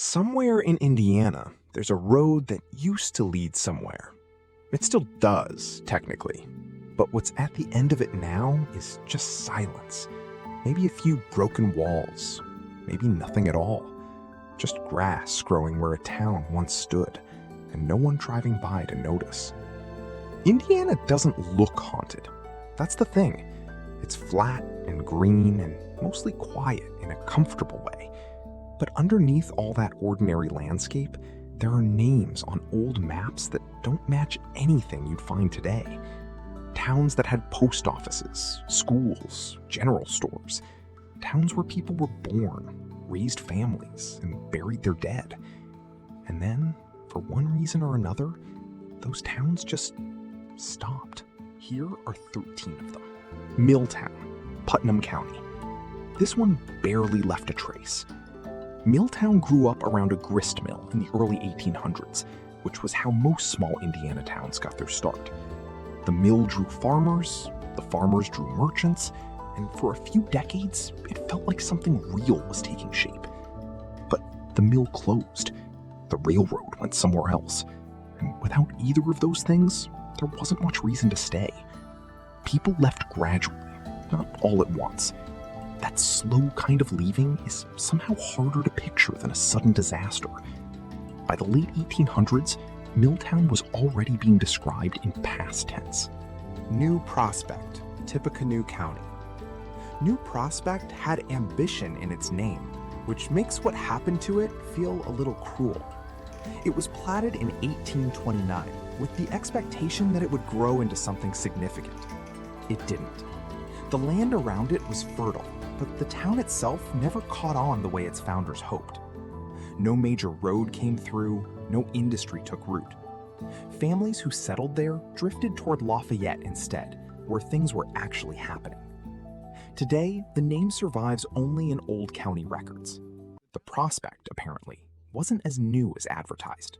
Somewhere in Indiana, there's a road that used to lead somewhere. It still does, technically. But what's at the end of it now is just silence. Maybe a few broken walls. Maybe nothing at all. Just grass growing where a town once stood, and no one driving by to notice. Indiana doesn't look haunted. That's the thing. It's flat and green and mostly quiet in a comfortable way. But underneath all that ordinary landscape, there are names on old maps that don't match anything you'd find today. Towns that had post offices, schools, general stores. Towns where people were born, raised families, and buried their dead. And then, for one reason or another, those towns just stopped. Here are 13 of them. Milltown, Putnam County. This one barely left a trace. Milltown grew up around a grist mill in the early 1800s, which was how most small Indiana towns got their start. The mill drew farmers, the farmers drew merchants, and for a few decades, it felt like something real was taking shape. But the mill closed. The railroad went somewhere else. And without either of those things, there wasn't much reason to stay. People left gradually, not all at once. That slow kind of leaving is somehow harder to picture than a sudden disaster. By the late 1800s, Milltown was already being described in past tense. New Prospect, Tippecanoe County. New Prospect had ambition in its name, which makes what happened to it feel a little cruel. It was platted in 1829 with the expectation that it would grow into something significant. It didn't. The land around it was fertile, but the town itself never caught on the way its founders hoped. No major road came through, no industry took root. Families who settled there drifted toward Lafayette instead, where things were actually happening. Today, the name survives only in old county records. The prospect, apparently, wasn't as new as advertised.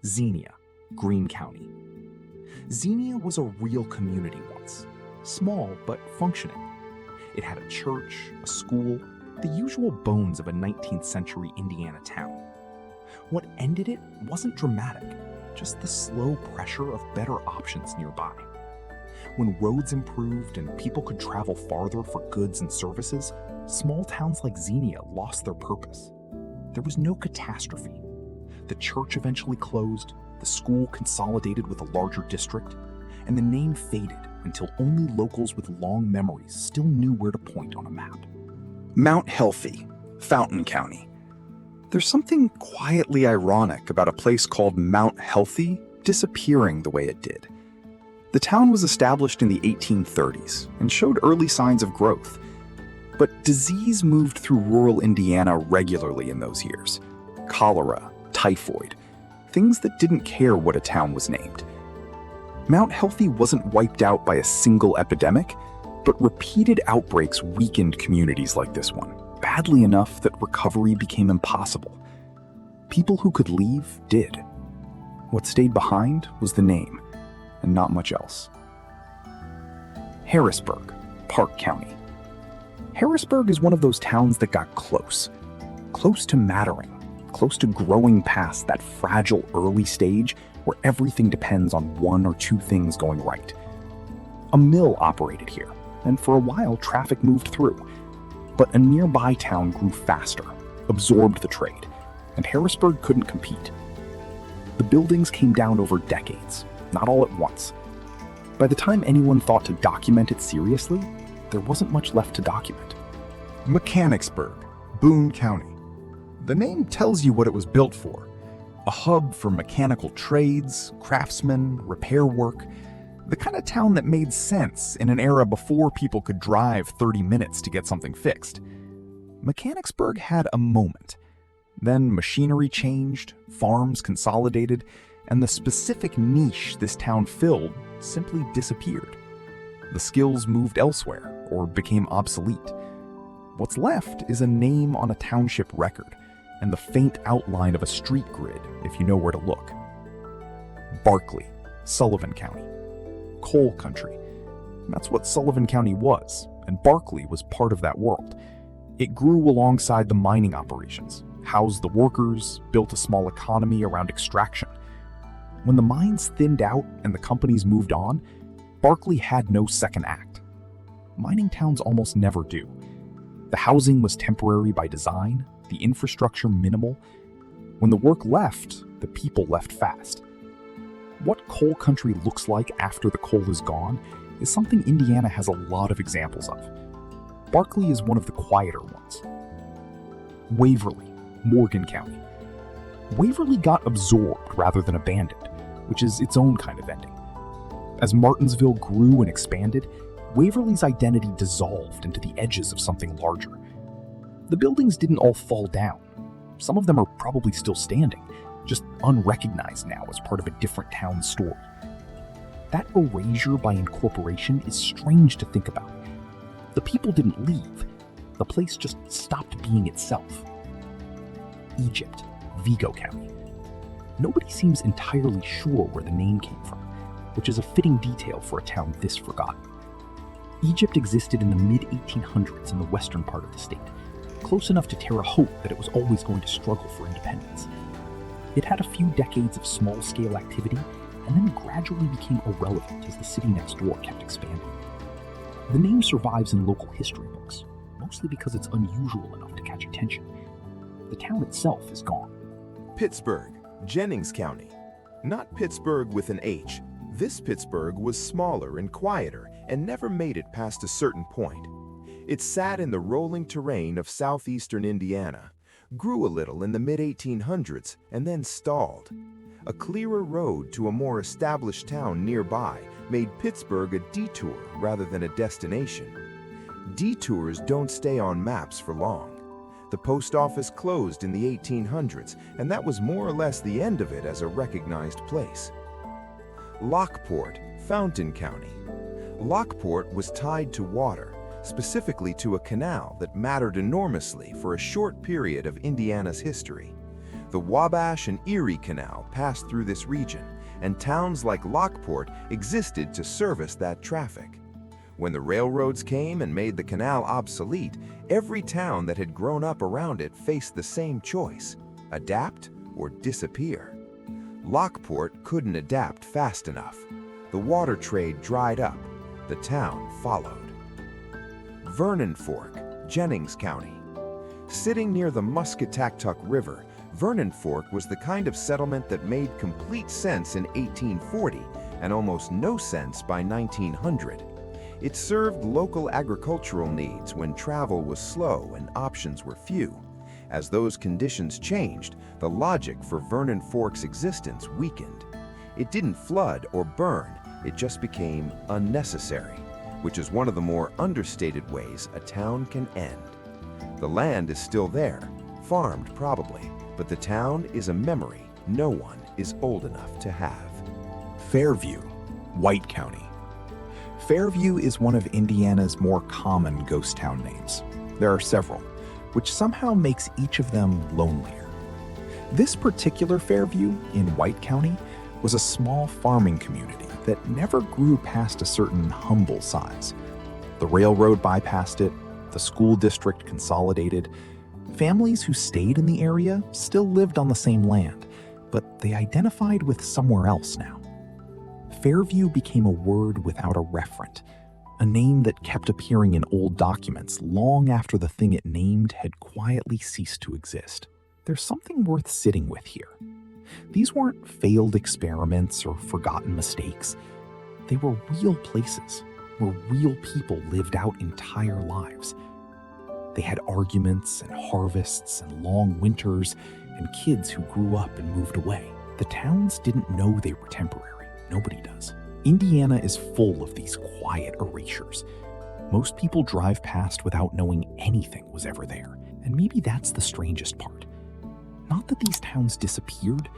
Xenia, Greene County. Xenia was a real community once, small but functioning. It had a church, a school, the usual bones of a 19th century Indiana town. What ended it wasn't dramatic, just the slow pressure of better options nearby. When roads improved and people could travel farther for goods and services, small towns like Xenia lost their purpose. There was no catastrophe. The church eventually closed, the school consolidated with a larger district, and the name faded until only locals with long memories still knew where to point on a map. Mount Healthy, Fountain County. There's something quietly ironic about a place called Mount Healthy disappearing the way it did. The town was established in the 1830s and showed early signs of growth. But disease moved through rural Indiana regularly in those years. Cholera, typhoid, things that didn't care what a town was named. Mount Healthy wasn't wiped out by a single epidemic, but repeated outbreaks weakened communities like this one, badly enough that recovery became impossible. People who could leave did. What stayed behind was the name, and not much else. Harrisburg, Park County. Harrisburg is one of those towns that got close to mattering, close to growing past that fragile early stage where everything depends on one or two things going right. A mill operated here, and for a while traffic moved through. But a nearby town grew faster, absorbed the trade, and Harrisburg couldn't compete. The buildings came down over decades, not all at once. By the time anyone thought to document it seriously, there wasn't much left to document. Mechanicsburg, Boone County. The name tells you what it was built for. A hub for mechanical trades, craftsmen, repair work. The kind of town that made sense in an era before people could drive 30 minutes to get something fixed. Mechanicsburg had a moment. Then machinery changed, farms consolidated, and the specific niche this town filled simply disappeared. The skills moved elsewhere or became obsolete. What's left is a name on a township record and the faint outline of a street grid if you know where to look. Barkley, Sullivan County. Coal country. That's what Sullivan County was, and Barkley was part of that world. It grew alongside the mining operations, housed the workers, built a small economy around extraction. When the mines thinned out and the companies moved on, Barkley had no second act. Mining towns almost never do. The housing was temporary by design, the infrastructure minimal. When the work left, the people left fast. What coal country looks like after the coal is gone is something Indiana has a lot of examples of. Barkley is one of the quieter ones. Waverly, Morgan County. Waverly got absorbed rather than abandoned, which is its own kind of ending. As Martinsville grew and expanded, Waverly's identity dissolved into the edges of something larger. The buildings didn't all fall down. Some of them are probably still standing, just unrecognized now as part of a different town's story. That erasure by incorporation is strange to think about. The people didn't leave. The place just stopped being itself. Egypt, Vigo County. Nobody seems entirely sure where the name came from, which is a fitting detail for a town this forgotten. Egypt existed in the mid-1800s in the western part of the state, close enough to Terre Haute that it was always going to struggle for independence. It had a few decades of small-scale activity and then gradually became irrelevant as the city next door kept expanding. The name survives in local history books, mostly because it's unusual enough to catch attention. The town itself is gone. Pittsburgh, Jennings County. Not Pittsburgh with an H. This Pittsburgh was smaller and quieter and never made it past a certain point. It sat in the rolling terrain of southeastern Indiana, grew a little in the mid-1800s, and then stalled. A clearer road to a more established town nearby made Pittsburgh a detour rather than a destination. Detours don't stay on maps for long. The post office closed in the 1800s, and that was more or less the end of it as a recognized place. Lockport, Fountain County. Lockport was tied to water, specifically to a canal that mattered enormously for a short period of Indiana's history. The Wabash and Erie Canal passed through this region, and towns like Lockport existed to service that traffic. When the railroads came and made the canal obsolete, every town that had grown up around it faced the same choice: adapt or disappear. Lockport couldn't adapt fast enough. The water trade dried up. The town followed. Vernon Fork, Jennings County. Sitting near the Muscatatuck River, Vernon Fork was the kind of settlement that made complete sense in 1840 and almost no sense by 1900. It served local agricultural needs when travel was slow and options were few. As those conditions changed, the logic for Vernon Fork's existence weakened. It didn't flood or burn, it just became unnecessary, which is one of the more understated ways a town can end. The land is still there, farmed probably, but the town is a memory no one is old enough to have. Fairview, White County. Fairview is one of Indiana's more common ghost town names. There are several, which somehow makes each of them lonelier. This particular Fairview in White County was a small farming community that never grew past a certain humble size. The railroad bypassed it, the school district consolidated. Families who stayed in the area still lived on the same land, but they identified with somewhere else now. Fairview became a word without a referent, a name that kept appearing in old documents long after the thing it named had quietly ceased to exist. There's something worth sitting with here. These weren't failed experiments or forgotten mistakes. They were real places where real people lived out entire lives. They had arguments and harvests and long winters and kids who grew up and moved away. The towns didn't know they were temporary. Nobody does. Indiana is full of these quiet erasures. Most people drive past without knowing anything was ever there. And maybe that's the strangest part. Not that these towns disappeared,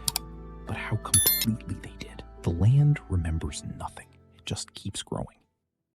but how completely they did. The land remembers nothing. It just keeps growing.